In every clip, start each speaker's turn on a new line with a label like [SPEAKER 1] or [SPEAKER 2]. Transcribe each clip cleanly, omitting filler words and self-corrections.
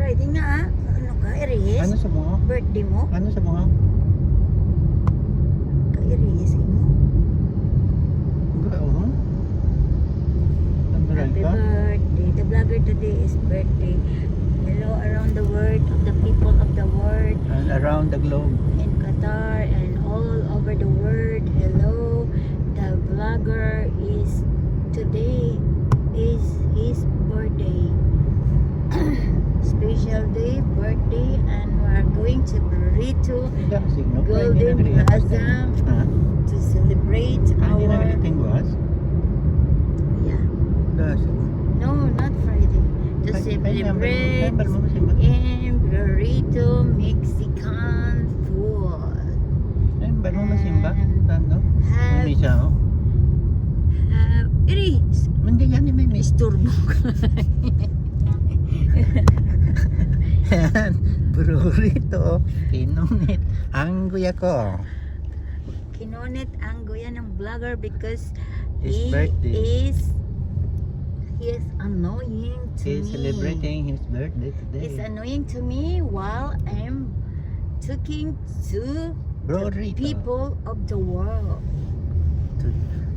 [SPEAKER 1] Friday nga. Ano ka, Iris?
[SPEAKER 2] Ano sa mo?
[SPEAKER 1] Birthday mo?
[SPEAKER 2] Ano sa mo?
[SPEAKER 1] Ka Iris mo?
[SPEAKER 2] Oo.
[SPEAKER 1] Happy birthday. The vlogger today is birthday. Hello around the world, of the people of the world,
[SPEAKER 2] And around the globe.
[SPEAKER 1] in Qatar and all over the world. Hello. The vlogger is today is his birthday. Special day, birthday, and we're going to Burrito Golden Plaza
[SPEAKER 2] Ha?
[SPEAKER 1] to celebrate
[SPEAKER 2] Hindi na
[SPEAKER 1] our
[SPEAKER 2] nagdating was?
[SPEAKER 1] yeah.
[SPEAKER 2] Dasig.
[SPEAKER 1] No, not Friday. To celebrate in Burrito Mexican food.
[SPEAKER 2] Ba mo masimba? Tando?
[SPEAKER 1] Have
[SPEAKER 2] May misa ako.
[SPEAKER 1] Iris,
[SPEAKER 2] Hindi gani may misa.
[SPEAKER 1] isturbo ka.
[SPEAKER 2] Yan. Burrito. Kinunit. Ang guya ko.
[SPEAKER 1] Kinunit ang guya ng vlogger because
[SPEAKER 2] His birthday.
[SPEAKER 1] he is annoying to
[SPEAKER 2] He's
[SPEAKER 1] me.
[SPEAKER 2] celebrating his birthday
[SPEAKER 1] He's
[SPEAKER 2] today.
[SPEAKER 1] annoying to me while I'm talking to
[SPEAKER 2] Burrito.
[SPEAKER 1] people of the world.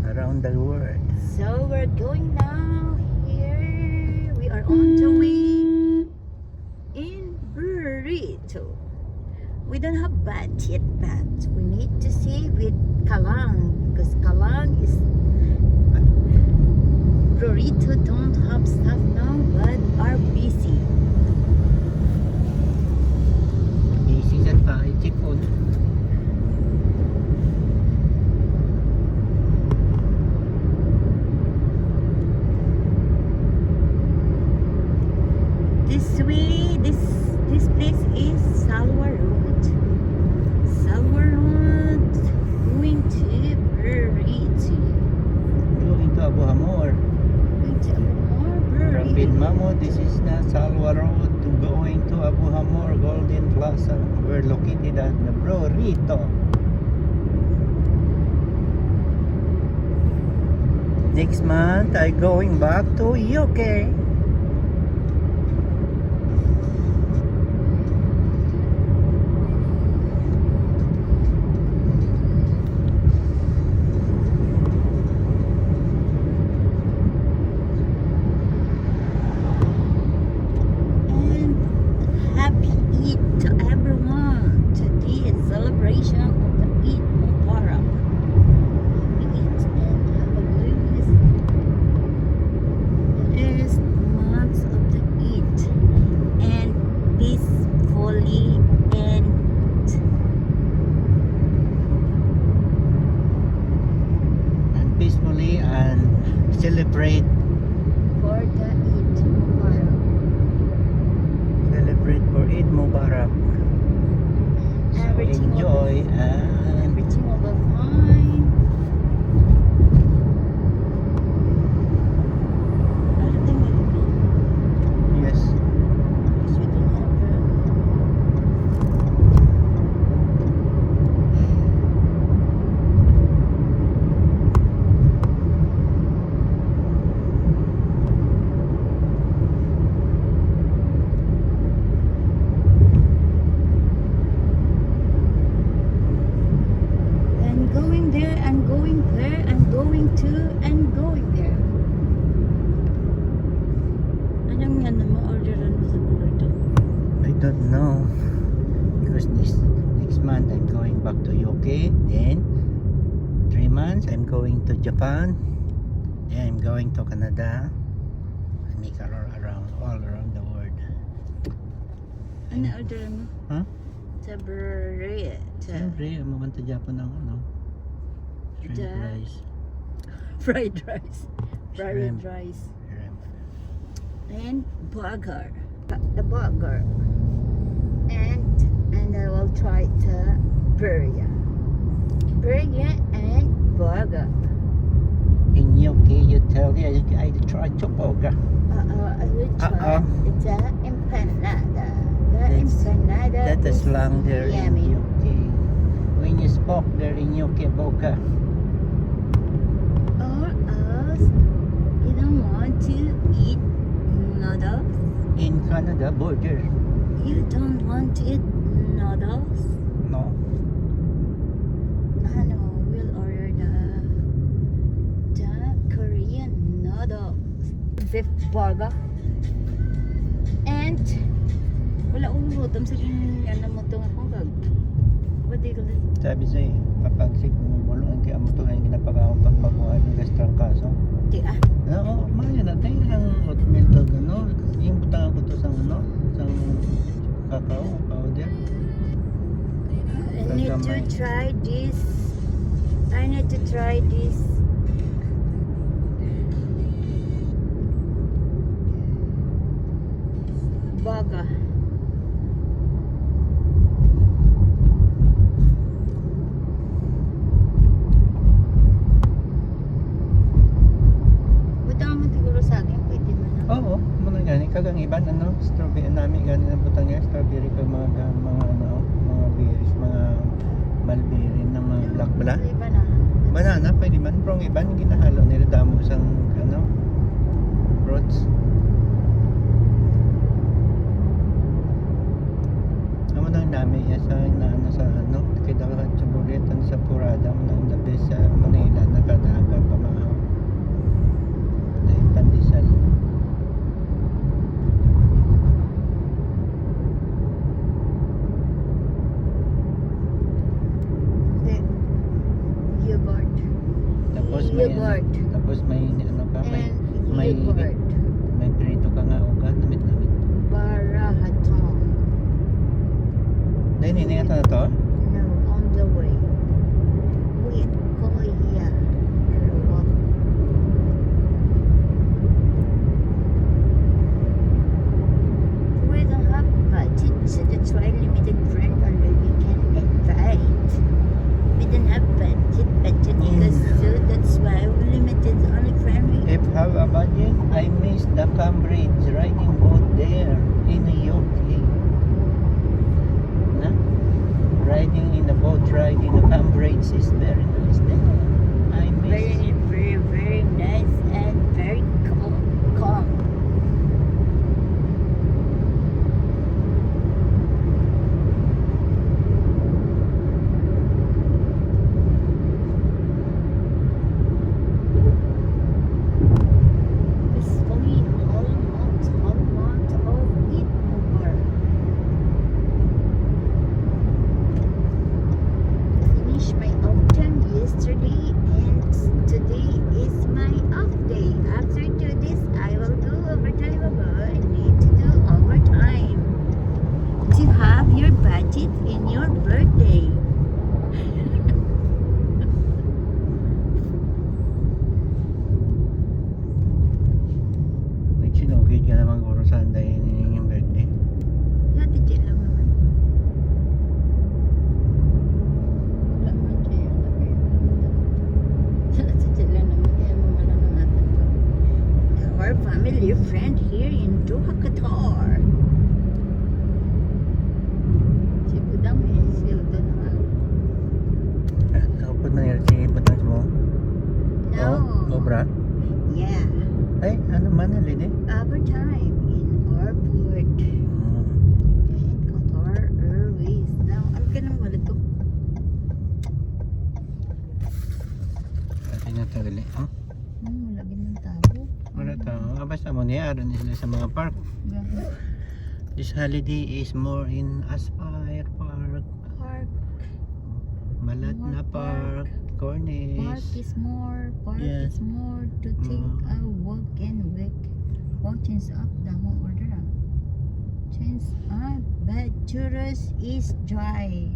[SPEAKER 2] Around the world.
[SPEAKER 1] So we're going now here. We are on the way in Burrito. We don't have budget, but we need to see with Kalang because Kalang is Burrito don't have stuff now but are busy.
[SPEAKER 2] Easy sa tayo. Chipon.
[SPEAKER 1] This way, this place is Salwa Road. Salwa Road, going to Burrito.
[SPEAKER 2] Going to Abu Hamor.
[SPEAKER 1] Going to more
[SPEAKER 2] From Bin
[SPEAKER 1] Burrito.
[SPEAKER 2] Mamo, this is na Salwa Road to going to Abu Hamor Golden Plaza. We're located at the Burrito. Next month, I'm going back to UK.
[SPEAKER 1] And happy Eid to everyone. Today is celebration of the Eid Mubarak. Happy Eid and have a blessed months of the Eid and peacefully end.
[SPEAKER 2] And peacefully and celebrate
[SPEAKER 1] For the Eid Mubarak.
[SPEAKER 2] for Eid Mubarak. So
[SPEAKER 1] Everything
[SPEAKER 2] enjoy
[SPEAKER 1] will be,
[SPEAKER 2] and
[SPEAKER 1] everything will be fine. Everything will be fine.
[SPEAKER 2] yes.
[SPEAKER 1] Because we don't have and going there and going there and going to and going there. Anong yan na ma-orderan mo sa burrito?
[SPEAKER 2] I don't know because this next month I'm going back to UK, then 3 months I'm going to Japan, then I'm going to Canada. I make all around the world.
[SPEAKER 1] Ano orderan mo?
[SPEAKER 2] Huh?
[SPEAKER 1] Sa burrito.
[SPEAKER 2] Siyempre, mamanta Japan ng ano, shrimp
[SPEAKER 1] Ja-
[SPEAKER 2] rice.
[SPEAKER 1] Fried rice. Fried
[SPEAKER 2] Shrimp.
[SPEAKER 1] rice.
[SPEAKER 2] Shrimp.
[SPEAKER 1] And burger. The burger. And I will try the burger. Burger and burger.
[SPEAKER 2] In UK, you tell me I tried chopoga.
[SPEAKER 1] I will try the empanada. The
[SPEAKER 2] That's-
[SPEAKER 1] empanada
[SPEAKER 2] That is slang there
[SPEAKER 1] yummy.
[SPEAKER 2] in UK. When you spoke there in UK, boga.
[SPEAKER 1] Or else you don't want to eat noodles
[SPEAKER 2] in Canada border.
[SPEAKER 1] You don't want to eat noodles?
[SPEAKER 2] No.
[SPEAKER 1] No, we'll order the Korean noodles. Beef burger. And wala akong gutom sa ano mo itong akong gag. What do you call it?
[SPEAKER 2] Sabi sa'yo, papagsik mo bulo ang kaya mo ito ngayon ginapagawa pag mabuhay ng gastrang kaso.
[SPEAKER 1] Di ah.
[SPEAKER 2] Oo, maya natin ang oatmeal to, ano, yung butangan ko to sa ano, sa kakao, powder.
[SPEAKER 1] I need to try this. I need to try this. Burger. Butang mo siguro sa akin, pwede mo na.
[SPEAKER 2] Oo, mga gani, kagang iban, ano, strawberry, namin gani na butang niya, strawberry ka mga ano, mga berries, mga mulberry na mga black bala.
[SPEAKER 1] Iba na.
[SPEAKER 2] Banana, pwede man, pero ang iban, ginahalo nila damo isang, ano, fruits. Amo nang namin yan sa, sa, ano, kita ka chocolate, ano, sa Purada, mo nang the best sa Manila, nakadaga pa mga, dahil pandesal.
[SPEAKER 1] Hindi. Yogurt.
[SPEAKER 2] Tapos may ano ka,
[SPEAKER 1] And
[SPEAKER 2] may
[SPEAKER 1] yogurt.
[SPEAKER 2] may prito ka nga o ka, namit.
[SPEAKER 1] Barahaton.
[SPEAKER 2] Dahil hindi nga to?
[SPEAKER 1] No, on the way. With Korea. We don't have budget, so that's why limited friend only we can invite. We don't have budget because so that's why we limited only friend we
[SPEAKER 2] If have a budget, I miss the Cambridge riding boat there in the UK. Na? Riding in the boat ride in the Cambridge is very nice there. I miss
[SPEAKER 1] very, very, very nice and very calm. Peacefully almost of it over. Finished my off time yesterday and today is my off day. After do this, I will do overtime. I need to do overtime to have your budget in your birthday.
[SPEAKER 2] nagsinugid ka naman guro Sunday yung birthday.
[SPEAKER 1] Hatid din lang naman. Wala man siya yung hatid din lang naman kaya mamala ng atin to. Our family friend here in Doha, Qatar. Si Budang may sildo na nga.
[SPEAKER 2] Kapag nangyari si Butang mo?
[SPEAKER 1] No.
[SPEAKER 2] Obra?
[SPEAKER 1] Yeah.
[SPEAKER 2] Ay, ano man, halide?
[SPEAKER 1] Overtime in airport. And Qatar Airways. Now, ano ka nang wala to?
[SPEAKER 2] Atin na tagali. Huh?
[SPEAKER 1] Lagi ng tabo.
[SPEAKER 2] Wala tao. Basta mo niya, aron sila sa mga park.
[SPEAKER 1] Gahit.
[SPEAKER 2] This holiday is more in Aspire Park,
[SPEAKER 1] Park.
[SPEAKER 2] Balat na
[SPEAKER 1] More
[SPEAKER 2] Park,
[SPEAKER 1] Park
[SPEAKER 2] Cornish.
[SPEAKER 1] is more. Park
[SPEAKER 2] Yeah.
[SPEAKER 1] is more to take a walk and wake. Change up the whole order. Change up. But churros is dry.